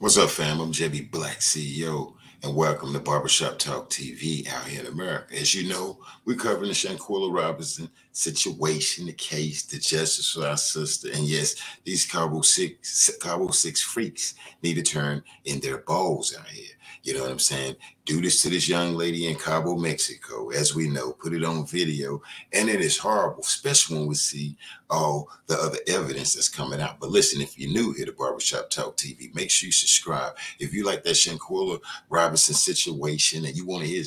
What's up, fam? I'm JB Black, CEO, and welcome to Barbershop Talk TV out here in America. As you know, we're covering the Shanquella Robinson situation, the case, the justice for our sister. And yes, these Cabo 6 freaks need to turn in their balls out here. You know what I'm saying? Do this to this young lady in Cabo, Mexico, as we know, put it on video. And it is horrible, especially when we see all the other evidence that's coming out. But listen, if you're new here to Barbershop Talk TV, make sure you subscribe. If you like that Shanquella Robinson situation and you want to hear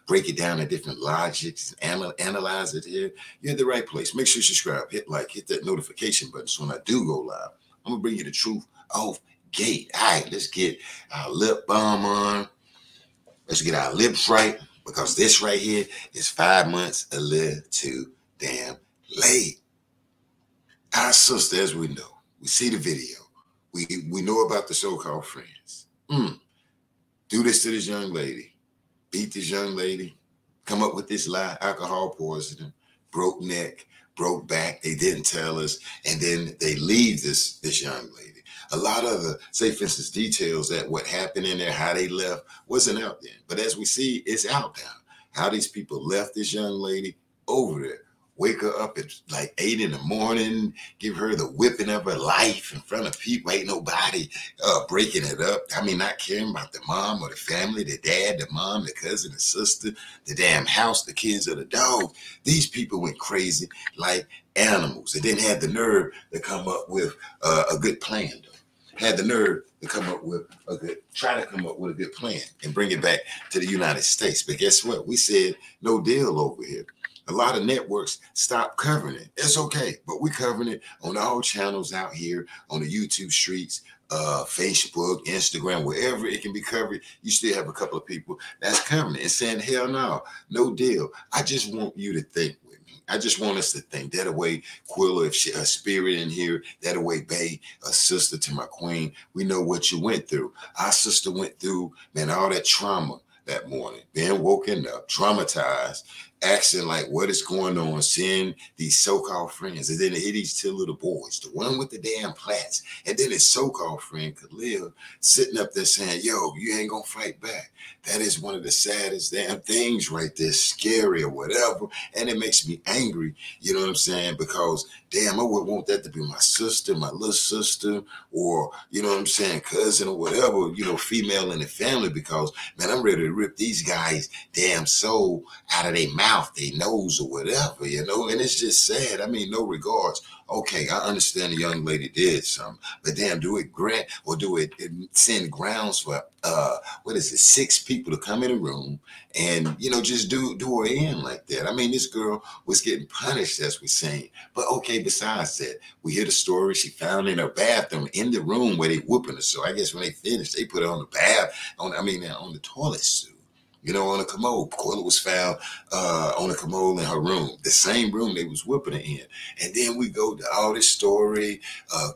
break it down in different logics, analyze it here, you're in the right place. Make sure you subscribe, hit like, hit that notification button so when I do go live, I'm going to bring you the truth off gate. All right, let's get our lip balm on. Let's get our lips right, because this right here is 5 months a little too damn late. Our sister, as we know, we see the video. We know about the so-called friends. Do this to this young lady. Beat this young lady. Come up with this lie, alcohol poisoning, broke neck, broke back. They didn't tell us. And then they leave this young lady. A lot of the, say for instance, details that what happened in there, how they left, wasn't out there. But as we see, it's out now. How these people left this young lady over there. Wake her up at like 8 in the morning, give her the whipping of her life in front of people. Ain't nobody breaking it up. I mean, not caring about the mom or the family, the dad, the mom, the cousin, the sister, the damn house, the kids, or the dog. These people went crazy like animals and then had the nerve to come up with a good plan, though. Had the nerve to come up with try to come up with a good plan and bring it back to the United States. But guess what? We said no deal over here. A lot of networks stopped covering it. It's okay, but we're covering it on all channels out here, on the YouTube streets, Facebook, Instagram, wherever it can be covered. You still have a couple of people that's covering it and saying, hell no, no deal. I just want you to think with me. I just want us to think. That away, Quilla, if she, a spirit in here, that away, Bay, a sister to my queen. We know what you went through. Our sister went through, man, all that trauma that morning, being woken up, traumatized, asking like what is going on, seeing these so-called friends, and then they hit these two little boys, the one with the damn plaits, and then his so-called friend Khalil sitting up there saying, yo, you ain't gonna fight back. That is one of the saddest damn things right there, scary or whatever, and it makes me angry, you know what I'm saying, because damn, I would want that to be my sister, my little sister, or, you know what I'm saying, cousin or whatever, you know, female in the family, because, man, I'm ready to rip these guys' damn soul out of their mouth, their nose or whatever, you know, and it's just sad. I mean, no regards. Okay, I understand the young lady did something, but damn, do it grant or do it send grounds for, 6 people to come in a room and, you know, just do her in like that. I mean, this girl was getting punished, as we're saying. But okay, besides that, we hear the story. She found in her bathroom in the room where they whooping her. So I guess when they finished, they put her on the on the toilet suit. You know, on a commode. Quilla was found on a commode in her room, the same room they was whipping her in. And then we go to all this story,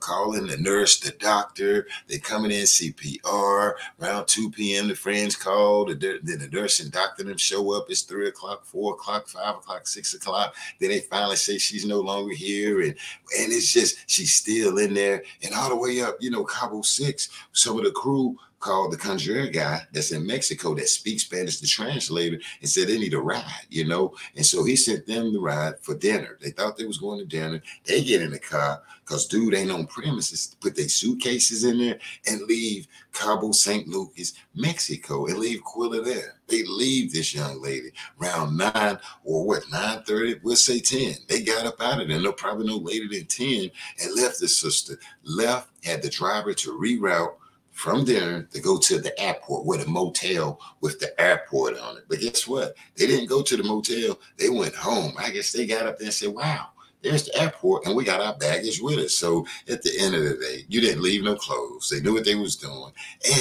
calling the nurse, the doctor. They coming in CPR. Around 2 p.m., the friends called. Then the nurse and doctor them show up. It's 3 o'clock, 4 o'clock, 5 o'clock, 6 o'clock. Then they finally say she's no longer here. And it's just, she's still in there. And all the way up, you know, Cabo 6, some of the crew called the conjurer guy that's in Mexico that speaks Spanish, the translator, and said they need a ride, you know? And so he sent them the ride for dinner. They thought they was going to dinner. They get in the car because dude ain't on premises to put their suitcases in there and leave Cabo St. Lucas, Mexico, and leave Quilla there. They leave this young lady around 9 or what, 9:30, we'll say 10. They got up out of there, no, probably no later than 10, and left the sister. Left, had the driver to reroute from there to go to the airport with a motel with the airport on it. But guess what? They didn't go to the motel. They went home. I guess they got up there and said, wow, there's the airport and we got our baggage with us. So at the end of the day, you didn't leave no clothes. They knew what they was doing.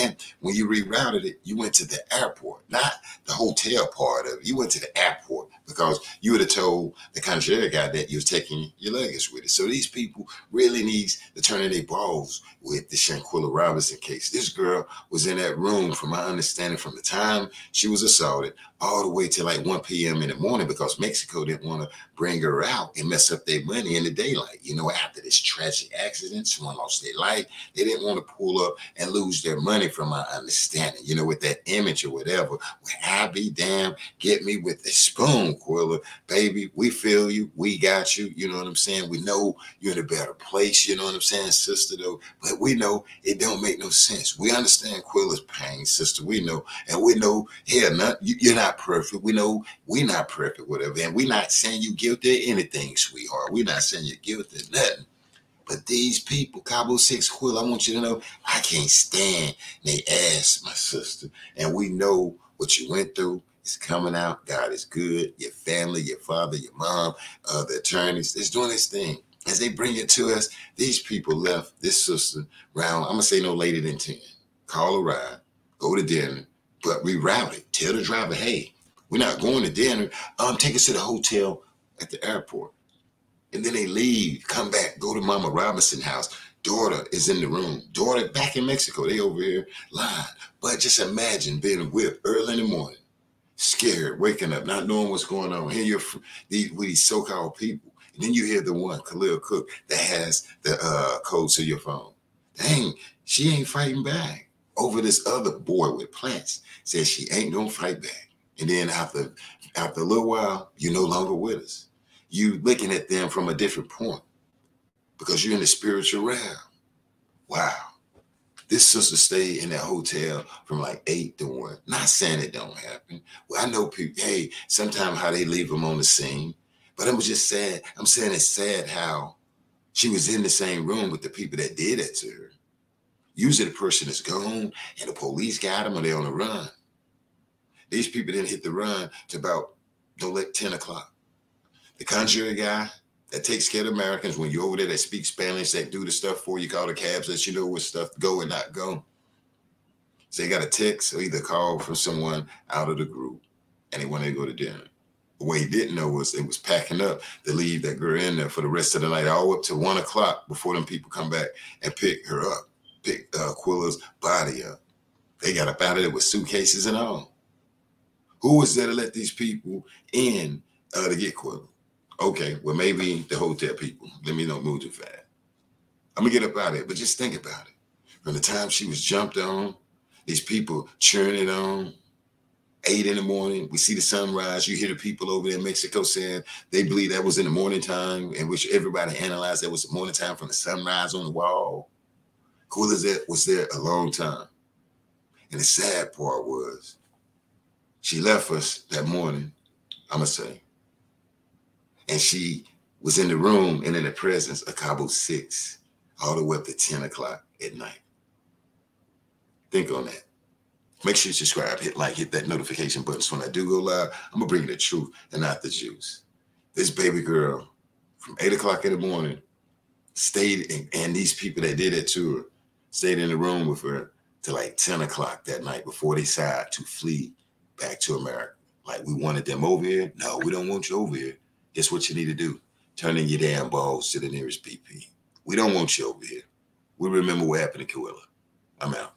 And when you rerouted it, you went to the airport, not the hotel part of it. You went to the airport because you would have told the concierge guy that you was taking your luggage with it. So these people really needs to turn in their balls with the Shanquella Robinson case. This girl was in that room, from my understanding, from the time she was assaulted all the way to like 1 p.m. in the morning because Mexico didn't want to bring her out and mess up their their money in the daylight. You know, after this tragic accident, someone lost their life. They didn't want to pull up and lose their money, from my understanding, you know, with that image or whatever. Well, I be damn, get me with the spoon, Quilla. Baby, we feel you. We got you. You know what I'm saying? We know you're in a better place. You know what I'm saying, sister, though? But we know it don't make no sense. We understand Quilla's pain, sister. We know. And we know, hell, you're not perfect. We know we're not perfect, whatever. And we're not saying you guilty of anything, sweetheart. We're not saying you're guilty of nothing. But these people, Cabo 6 Quill, I want you to know, I can't stand they ass, my sister. And we know what you went through is coming out. God is good. Your family, your father, your mom, the attorneys, is doing this thing. As they bring it to us, these people left this sister around, I'm going to say no later than 10. Call a ride, go to dinner, but reroute it. Tell the driver, hey, we're not going to dinner. Take us to the hotel at the airport. And then they leave, come back, go to Mama Robinson's house. Daughter is in the room. Daughter back in Mexico. They over here lying. But just imagine being whipped early in the morning, scared, waking up, not knowing what's going on. Here you're with these so-called people. And then you hear the one, Khalil Cook, that has the code to your phone. Dang, she ain't fighting back over this other boy with plants. Says she ain't gonna fight back. And then after a little while, you're no longer with us. You looking at them from a different point because you're in the spiritual realm. Wow. This sister stayed in that hotel from like 8 to 1. Not saying it don't happen. Well, I know people, hey, sometimes how they leave them on the scene. But I'm just sad. I'm saying it's sad how she was in the same room with the people that did it to her. Usually the person is gone and the police got them or they're on the run. These people didn't hit the run to about 10 o'clock. The conjurer guy that takes care of Americans, when you're over there, that speak Spanish, that do the stuff for you, call the cabs, let you know what stuff go and not go. So they got a text or either call from someone out of the group and they wanted to go to dinner. But what he didn't know was it was packing up to leave that girl in there for the rest of the night, all up to 1 o'clock before them people come back and pick her up, pick Quilla's body up. They got up out of there with suitcases and all. Who was there to let these people in to get Quilla? Okay, well, maybe the hotel people. Let me not move too fast. I'm going to get up out of it, but just think about it. From the time she was jumped on, these people cheering it on, 8 in the morning, we see the sunrise. You hear the people over there in Mexico saying they believe that was in the morning time, in which everybody analyzed that was the morning time from the sunrise on the wall. Quilla was there a long time. And the sad part was she left us that morning, I'm going to say. And she was in the room and in the presence of Cabo 6 all the way up to 10 o'clock at night. Think on that. Make sure you subscribe, hit like, hit that notification button. So when I do go live, I'm going to bring you the truth and not the juice. This baby girl from 8 o'clock in the morning stayed, and these people that did it to her stayed in the room with her till like 10 o'clock that night before they decided to flee back to America. Like, we wanted them over here. No, we don't want you over here. Guess what you need to do? Turn in your damn balls to the nearest BP. We don't want you over here. We remember what happened to Shanquella. I'm out.